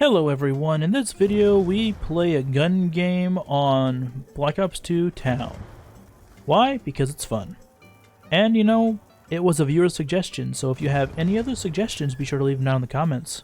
Hello everyone, in this video we play a gun game on Black Ops 2 Town. Why? Because it's fun. And you know, it was a viewer's suggestion, so if you have any other suggestions, be sure to leave them down in the comments.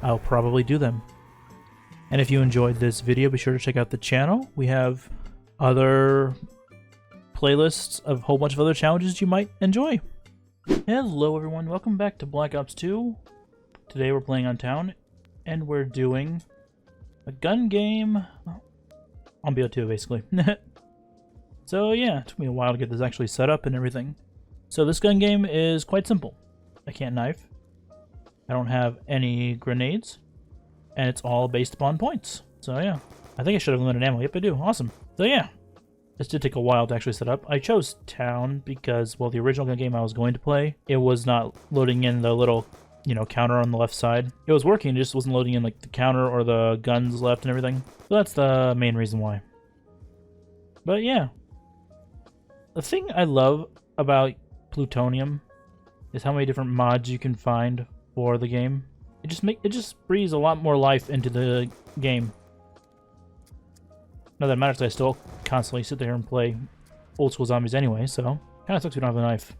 I'll probably do them. And if you enjoyed this video, be sure to check out the channel. We have other playlists of a whole bunch of other challenges you might enjoy. Hello everyone, welcome back to Black Ops 2. Today we're playing on Town. And we're doing a gun game on BO2, basically. So yeah, it took me a while to get this actually set up and everything. So this gun game is quite simple. I can't knife. I don't have any grenades. And it's all based upon points. So yeah, I think I should have limited ammo. Yep, I do. Awesome. So yeah, this did take a while to actually set up. I chose Town because, well, the original gun game I was going to play, it was not loading in the little counter on the left side. It was working, it just wasn't loading in like the counter or the guns left and everything. So that's the main reason why. But yeah. The thing I love about Plutonium is how many different mods you can find for the game. It just breathes a lot more life into the game. Not that it matters, I still constantly sit there and play old school zombies anyway, so kinda sucks we don't have a knife.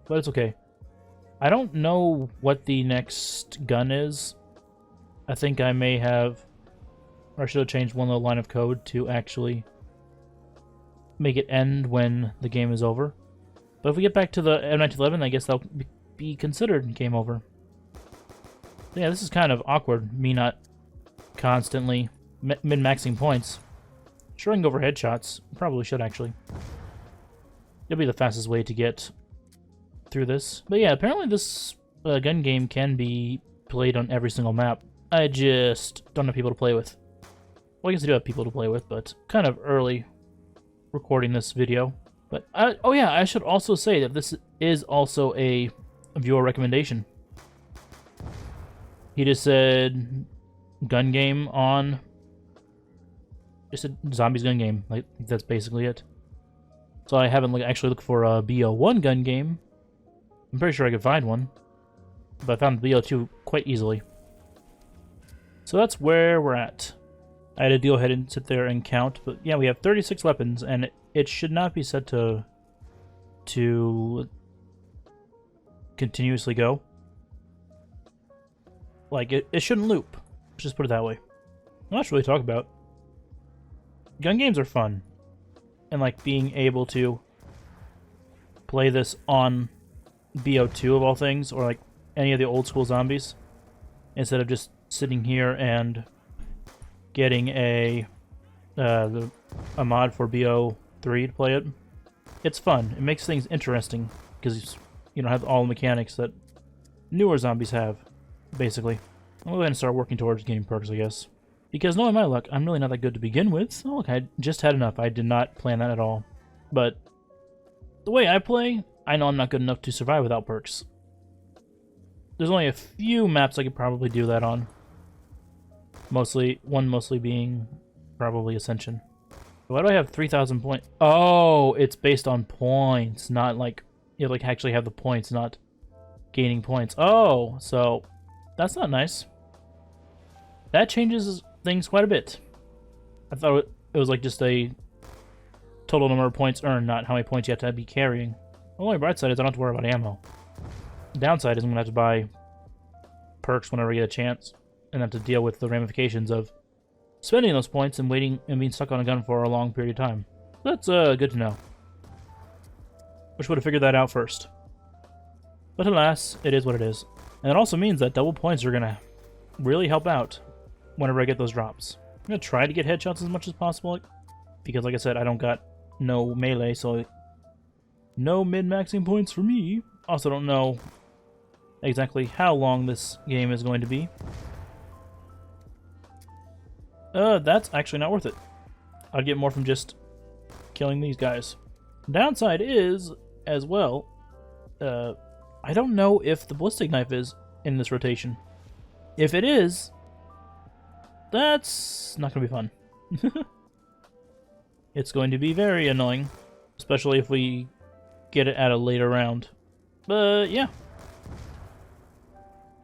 But it's okay. I don't know what the next gun is. I think I may have, or I should have changed one little line of code to actually make it end when the game is over. But if we get back to the M1911, I guess that'll be considered game over. So yeah, this is kind of awkward, me not constantly min-maxing points. Sure, I can go for headshots. Probably should, actually. It'll be the fastest way to get through this. But yeah, apparently this gun game can be played on every single map. I just don't have people to play with. Well, I guess I do have people to play with, but kind of early recording this video. But oh yeah, I should also say that this is also a viewer recommendation. He just said gun game on, just a zombies gun game. Like, that's basically it. So I haven't actually looked for a BO1 gun game. I'm pretty sure I could find one, but I found the BO2 quite easily. So that's where we're at. I had to go ahead and sit there and count, but yeah, we have 36 weapons, and it should not be set to continuously go. Like, it shouldn't loop. Let's just put it that way. Not much to really talk about. Gun games are fun, and like being able to play this on BO2 of all things, or like any of the old school zombies, instead of just sitting here and getting a mod for BO3 to play it. It's fun. It makes things interesting because you don't have all the mechanics that newer zombies have, basically. I'm going to start working towards getting perks, I guess. Because knowing my luck, I'm really not that good to begin with. Oh, look, I just had enough. I did not plan that at all. But the way I play, I know I'm not good enough to survive without perks. There's only a few maps I could probably do that on. Mostly being probably Ascension. Why do I have 3,000 points? Oh, it's based on points, not like you actually have the points, not gaining points. Oh, so that's not nice. That changes things quite a bit. I thought it was like just a total number of points earned, not how many points you have to be carrying. The only bright side is I don't have to worry about ammo. The downside is I'm going to have to buy perks whenever I get a chance, and have to deal with the ramifications of spending those points and waiting and being stuck on a gun for a long period of time. That's good to know. Wish would have figured that out first. But alas, it is what it is. And it also means that double points are going to really help out whenever I get those drops. I'm going to try to get headshots as much as possible, because like I said, I don't got no melee, so no min-maxing points for me. Also don't know exactly how long this game is going to be. That's actually not worth it. I'd get more from just killing these guys. Downside is, as well, I don't know if the ballistic knife is in this rotation. If it is, that's not going to be fun. It's going to be very annoying, especially if we get it at a later round. But yeah.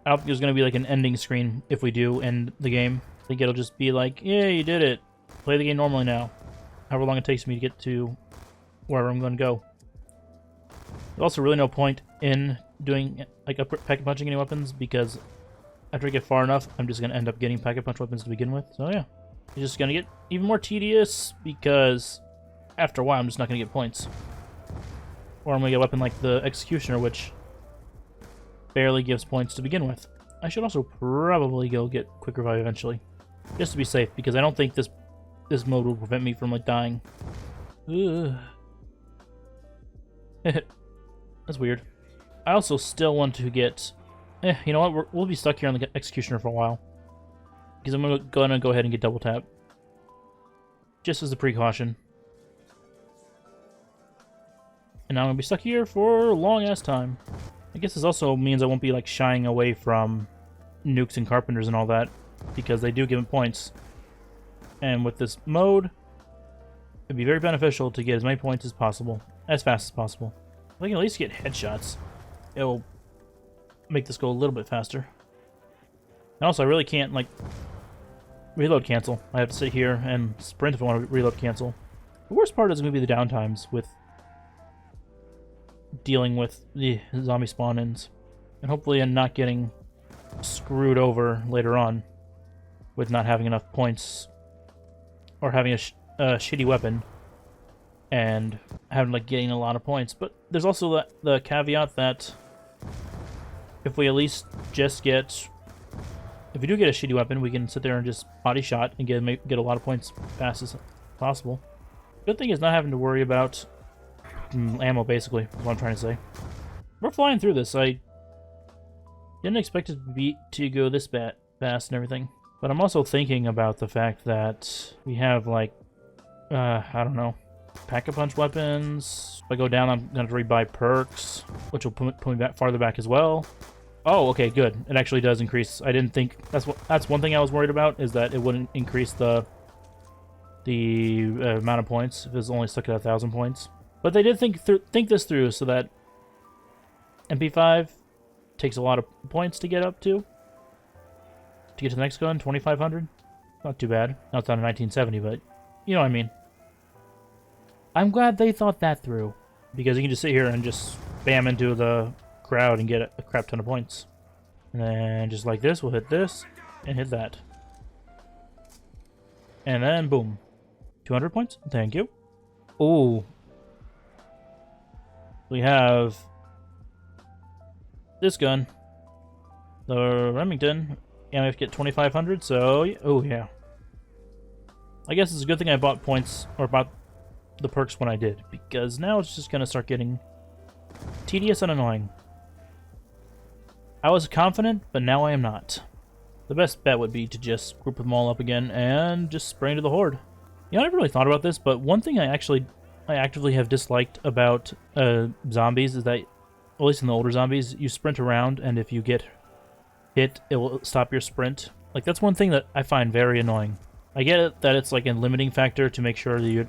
I don't think there's going to be like an ending screen if we do end the game. I think it'll just be like, yeah, you did it. Play the game normally now. However long it takes me to get to wherever I'm going to go. There's also really no point in doing like a pack-a-punching any weapons because after I get far enough, I'm just going to end up getting pack-a-punch weapons to begin with. So yeah, it's just going to get even more tedious because after a while I'm just not going to get points. Or I'm going to get a weapon like the Executioner, which barely gives points to begin with. I should also probably go get Quick Revive eventually, just to be safe, because I don't think this mode will prevent me from like dying. Ugh. That's weird. I also still want to get... you know what? We'll be stuck here on the Executioner for a while, because I'm gonna go ahead and get double tap, just as a precaution. And now I'm gonna be stuck here for a long ass time. I guess this also means I won't be like shying away from nukes and carpenters and all that, because they do give them points. And with this mode, it'd be very beneficial to get as many points as possible, as fast as possible. If I can at least get headshots, it'll make this go a little bit faster. And also, I really can't like reload cancel. I have to sit here and sprint if I want to reload cancel. The worst part is going to be the downtimes with dealing with the zombie spawn-ins, and hopefully I'm not getting screwed over later on with not having enough points or having a shitty weapon and having like getting a lot of points. But there's also the caveat that if we at least just get, if we do get a shitty weapon, we can sit there and just body shot and get a lot of points fast as possible. Good thing is not having to worry about ammo, basically, is what I'm trying to say. We're flying through this. I didn't expect it to go this fast and everything. But I'm also thinking about the fact that we have, like, I don't know, pack-a-punch weapons. If I go down, I'm going to rebuy perks, which will put me farther back as well. Oh, okay, good. It actually does increase. I didn't think... That's one thing I was worried about, is that it wouldn't increase the amount of points if it was only stuck at 1,000 points. But they did think this through, so that MP5 takes a lot of points to get up to. To get to the next gun, 2,500. Not too bad. Now it's down to 1970, but you know what I mean. I'm glad they thought that through, because you can just sit here and just spam into the crowd and get a crap ton of points. And then just like this, we'll hit this and hit that. And then boom. 200 points. Thank you. Ooh. We have this gun, the Remington, and we have to get 2,500, so, oh yeah. I guess it's a good thing I bought points, or bought the perks when I did, because now it's just going to start getting tedious and annoying. I was confident, but now I am not. The best bet would be to just group them all up again and just spray into the horde. You know, I never really thought about this, but one thing I actively have disliked about zombies is that, at least in the older zombies, you sprint around, and if you get hit, it will stop your sprint. Like, that's one thing that I find very annoying. I get it that it's like a limiting factor to make sure that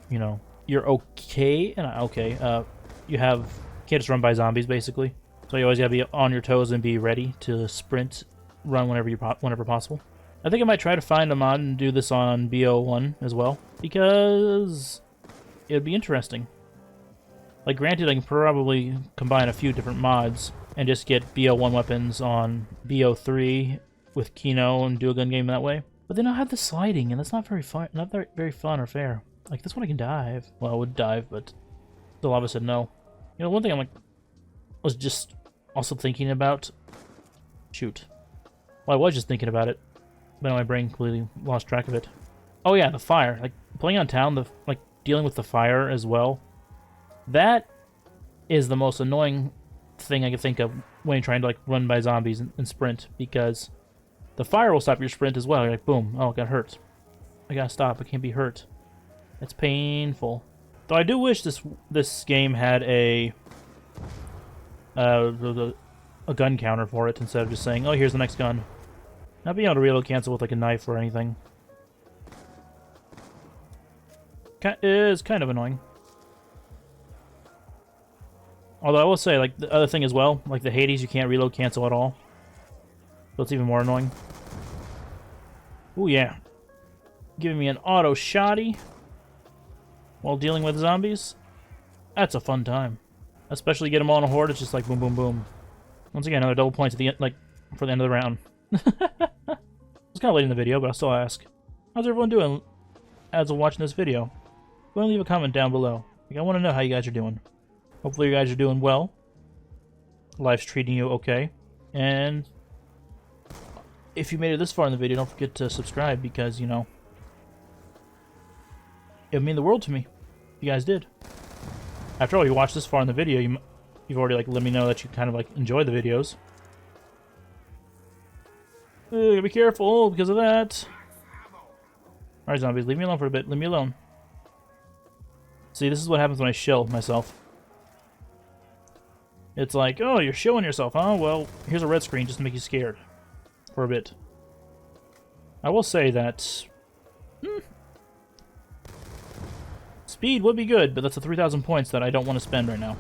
you're okay, and you can't just run by zombies, basically. So you always gotta be on your toes and be ready to sprint, run whenever possible. I think I might try to find a mod and do this on BO1 as well, because it would be interesting. Like, granted, I can probably combine a few different mods and just get BO1 weapons on BO3 with Kino and do a gun game that way. But then I'll have the sliding, and that's not very fun, very fun or fair. Like, this one I can dive. Well, I would dive, but the lava said no. You know, one thing was just also thinking about. Shoot. Well, I was just thinking about it, but my brain completely lost track of it. Oh yeah, the fire. Like, playing on town, dealing with the fire as well. That is the most annoying thing I can think of when you're trying to like run by zombies and sprint, because the fire will stop your sprint as well. You're like, boom, oh, I got hurt. I gotta stop. I can't be hurt. It's painful. Though I do wish this game had a gun counter for it instead of just saying, oh, here's the next gun. Not being able to reload cancel with like a knife or anything is kind of annoying. Although I will say, like, the other thing as well, like the Hades, you can't reload cancel at all. so it's even more annoying. Ooh, yeah. Giving me an auto shotty while dealing with zombies. That's a fun time. Especially get them all in a horde, it's just like boom, boom, boom. Once again, another double points at the end, like, for the end of the round. It's kind of late in the video, but I'll still ask. How's everyone doing as of watching this video? Go ahead and leave a comment down below. Like, I want to know how you guys are doing. Hopefully you guys are doing well. Life's treating you okay. And if you made it this far in the video, don't forget to subscribe because, you know, it would mean the world to me if you guys did. After all, you watched this far in the video, you've already, like, let me know that you kind of, like, enjoy the videos. Gotta be careful because of that. Alright, zombies, leave me alone for a bit. Leave me alone. See, this is what happens when I shill myself. It's like, oh, you're showing yourself, huh? Well, here's a red screen just to make you scared. For a bit. I will say that... speed would be good, but that's a 3,000 points that I don't want to spend right now.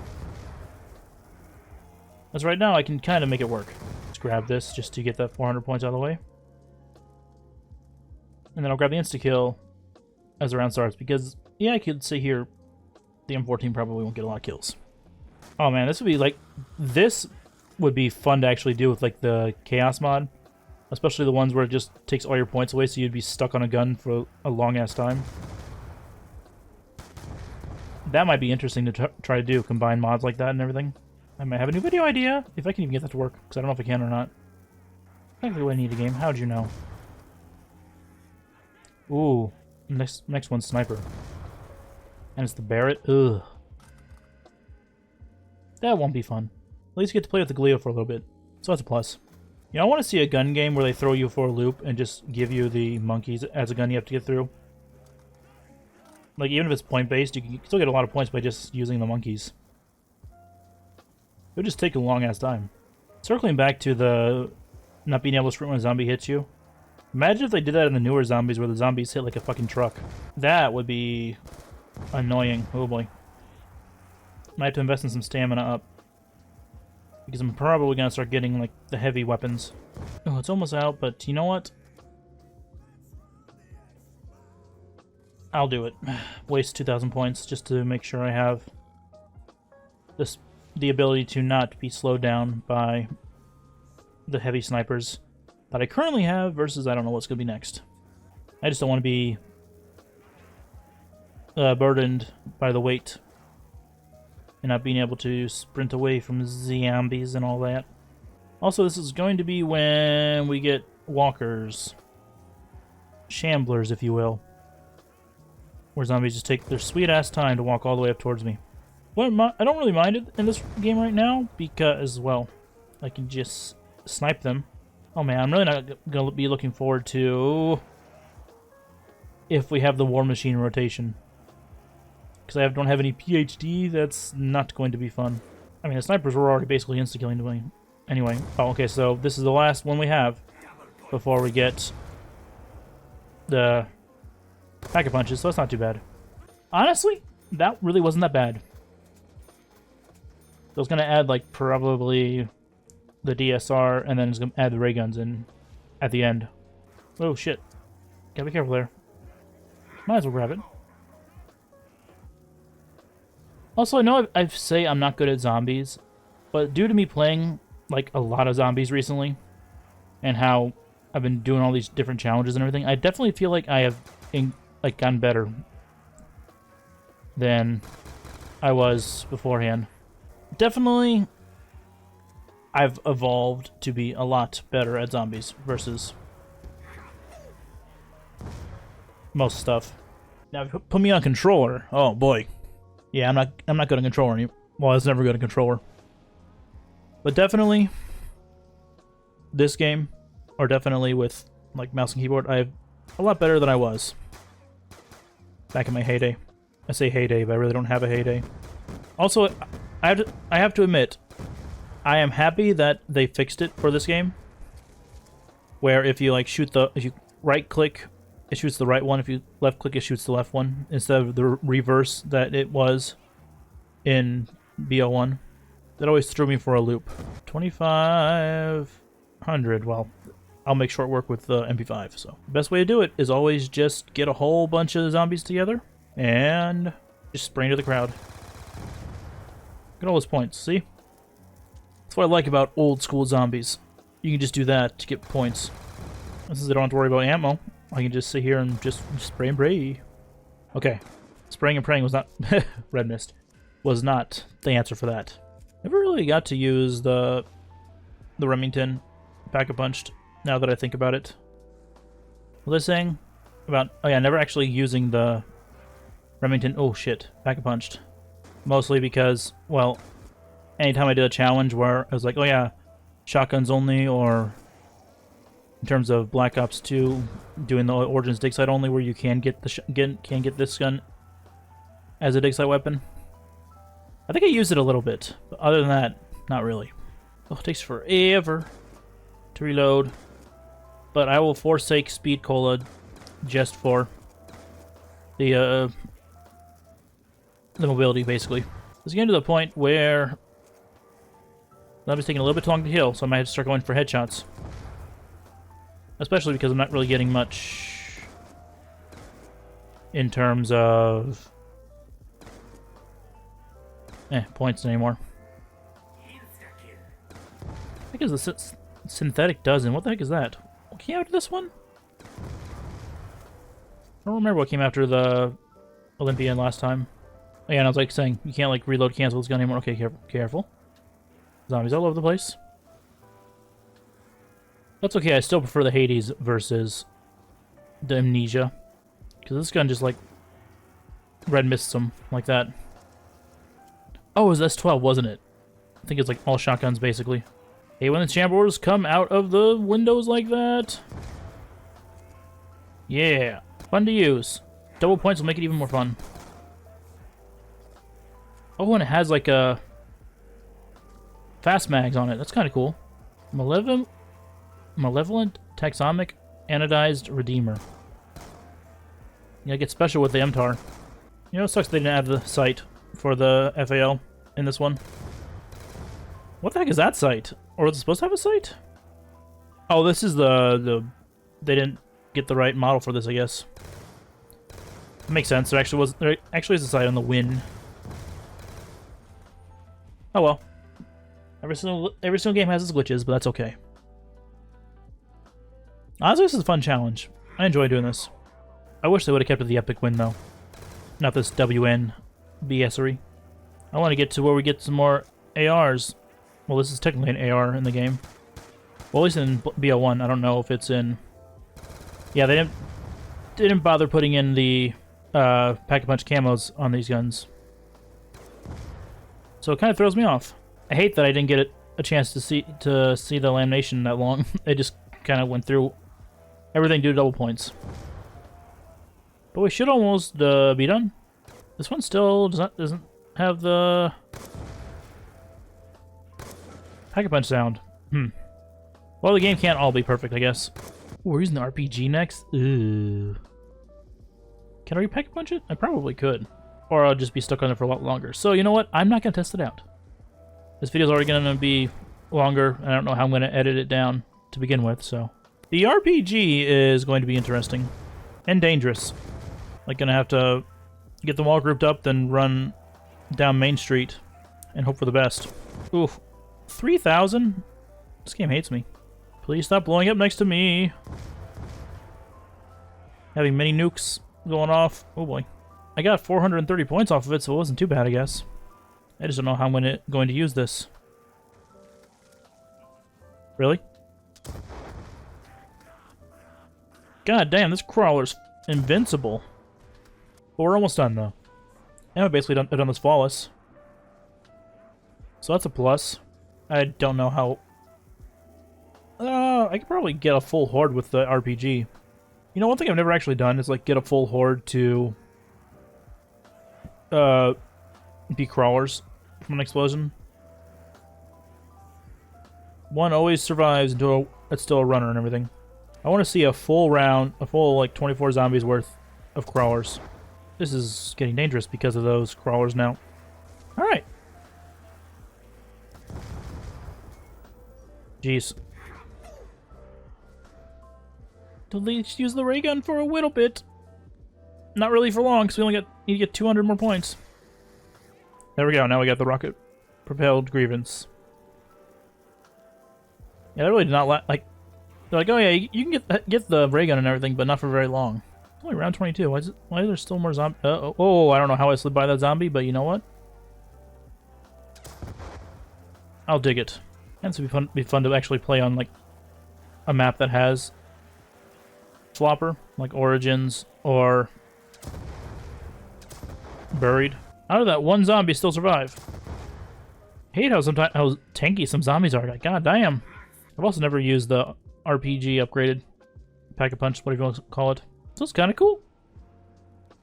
As right now, I can kind of make it work. Let's grab this just to get that 400 points out of the way. And then I'll grab the insta-kill as the round starts, because, yeah, I could say here, the M14 probably won't get a lot of kills. Oh man, this would be like, this would be fun to actually do with like the Chaos mod. Especially the ones where it just takes all your points away so you'd be stuck on a gun for a long ass time. That might be interesting to try to do, combine mods like that and everything. I might have a new video idea, if I can even get that to work, because I don't know if I can or not. Exactly what I need a game, how'd you know? Ooh, next one's Sniper. And it's the Barrett, ugh. That won't be fun. At least you get to play with the Galil for a little bit, so that's a plus. You know, I want to see a gun game where they throw you for a loop and just give you the monkeys as a gun you have to get through. Like, even if it's point-based, you can still get a lot of points by just using the monkeys. It would just take a long-ass time. Circling back to the not being able to sprint when a zombie hits you. Imagine if they did that in the newer zombies where the zombies hit like a fucking truck. That would be annoying. Oh boy. Might have to invest in some stamina up. Because I'm probably going to start getting, like, the heavy weapons. Oh, it's almost out, but you know what? I'll do it. Waste 2,000 points just to make sure I have the ability to not be slowed down by the heavy snipers that I currently have versus I don't know what's going to be next. I just don't want to be burdened by the weight and not being able to sprint away from zombies and all that. Also, this is going to be when we get walkers. Shamblers, if you will. Where zombies just take their sweet-ass time to walk all the way up towards me. Well, I don't really mind it in this game right now, because, well, I can just snipe them. Oh man, I'm really not going to be looking forward to if we have the War Machine rotation. Because I don't have any PhD, that's not going to be fun. I mean, the snipers were already basically insta-killing to me. Anyway, oh, okay, so this is the last one we have before we get the Pack-a-Punches, so that's not too bad. Honestly, that really wasn't that bad. I was going to add, like, probably the DSR, and then it's going to add the ray guns in at the end. Oh, shit. Gotta be careful there. Might as well grab it. Also, I know I say I'm not good at zombies, but due to me playing, like, a lot of zombies recently, and how I've been doing all these different challenges and everything, I definitely feel like I have, like, gotten better than I was beforehand. Definitely, I've evolved to be a lot better at zombies versus most stuff. Now, if you put me on controller, oh boy. Yeah, I'm not good at controller anymore. Well, I was never good at controller. But definitely, this game, or definitely with like mouse and keyboard, I'm a lot better than I was back in my heyday. I say heyday, but I really don't have a heyday. Also, I have to admit, I am happy that they fixed it for this game. Where if you like if you right click, it shoots the right one. If you left click, it shoots the left one instead of the reverse that it was in BO1. That always threw me for a loop. 25. 100, well, I'll make short work with the MP5. So the best way to do it is always just get a whole bunch of zombies together and just spray into the crowd. Get all those points, see? That's what I like about old school zombies. You can just do that to get points. Since I don't have to worry about ammo, I can just sit here and just spray and pray. Okay. Spraying and praying was not... Red mist. Was not the answer for that. Never really got to use the Remington Pack-a-Punched, now that I think about it. What was I saying? About... Oh yeah, never actually using the Remington... Oh shit. Pack-a-Punched. Mostly because, well, anytime I did a challenge where I was like, oh yeah, shotguns only, or in terms of Black Ops 2, doing the Origins dig site only, where you can get get this gun as a dig site weapon. I think I used it a little bit, but other than that, not really. Oh, it takes forever to reload, but I will forsake Speed Cola just for the mobility, basically. It's getting to the point where I'm just taking a little bit too long to heal, so I might have to start going for headshots. Especially because I'm not really getting much in terms of points anymore. I think it's the synthetic dozen. What the heck is that? What came after this one? I don't remember what came after the Olympian last time. Oh, yeah, and I was like saying, you can't like reload cancel this gun anymore. Okay, careful. Zombies all over the place. That's okay, I still prefer the Hades versus the Amnesia. Because this gun just like red mists them like that. Oh, it was S12, wasn't it? I think it's like all shotguns basically. Hey, when the chambers come out of the windows like that. Yeah, fun to use. Double points will make it even more fun. Oh, and it has like a fast mags on it. That's kind of cool. Malevolent Taxomic Anodized Redeemer. Yeah, get special with the MTAR. You know, it sucks they didn't have the sight for the FAL in this one. What the heck is that sight? Or was it supposed to have a sight? Oh, this is the they didn't get the right model for this, I guess. Makes sense. There actually is a sight on the Win. Oh well. Every single game has its glitches, but that's okay. Honestly, this is a fun challenge. I enjoy doing this. I wish they would have kept it the epic win, though. Not this WN BS-ery. I want to get to where we get some more ARs. Well, this is technically an AR in the game. Well, at least in BO1. I don't know if it's in... Yeah, they didn't bother putting in the Pack-a-Punch camos on these guns. So it kind of throws me off. I hate that I didn't get a chance to see the lamination that long. It just kind of went through everything due to double points. But we should almost be done. This one still doesn't have the Pack-a-Punch sound. Well, the game can't all be perfect, I guess. Ooh, we're using the RPG next? Ew. Can I Pack-a-Punch it? I probably could. Or I'll just be stuck on it for a lot longer. So, you know what? I'm not going to test it out. This video's already going to be longer, and I don't know how I'm going to edit it down to begin with, so. The RPG is going to be interesting. And dangerous. Like, gonna have to get them all grouped up, then run down Main Street and hope for the best. Oof. 3,000? This game hates me. Please stop blowing up next to me. Having many nukes going off. Oh boy. I got 430 points off of it, so it wasn't too bad, I guess. I just don't know how I'm going to use this. Really? God damn, this crawler's invincible. But we're almost done, though. And I've basically done this flawless. So that's a plus. I don't know how... I could probably get a full horde with the RPG. You know, one thing I've never actually done is, like, get a full horde to... be crawlers from an explosion. One always survives until it's still a runner and everything. I want to see a full round, like 24 zombies worth of crawlers. This is getting dangerous because of those crawlers now. Alright. Jeez. to at least use the ray gun for a little bit. Not really for long, because we only need to get 200 more points. There we go. Now we got the rocket-propelled Grievance. Yeah, that really did not like. They're like, oh yeah, you can get the ray gun and everything, but not for very long. It's only round 22. Why is there still more zombie? Oh, I don't know how I slid by that zombie, but you know what? I'll dig it. And it's be fun to actually play on like a map that has Flopper, like Origins or Buried. How did that one zombie still survive? I hate how tanky some zombies are. Like, god damn. I've also never used the RPG upgraded Pack-a-Punch, whatever you want to call it. So it's kind of cool.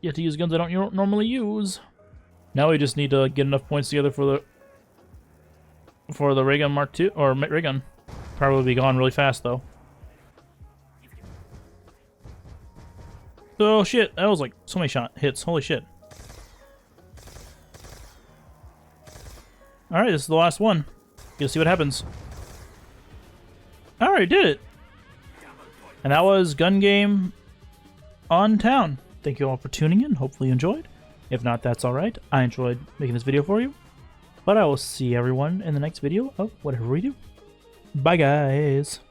You have to use guns I don't normally use. Now we just need to get enough points together for the ray gun Mark II, or ray gun. Probably be gone really fast though. Oh shit, that was like so many hits. Holy shit. Alright, this is the last one. You'll see what happens. Alright, did it. And that was Gun Game on Town. Thank you all for tuning in. Hopefully you enjoyed. If not, that's alright. I enjoyed making this video for you. But I will see everyone in the next video of whatever we do. Bye, guys.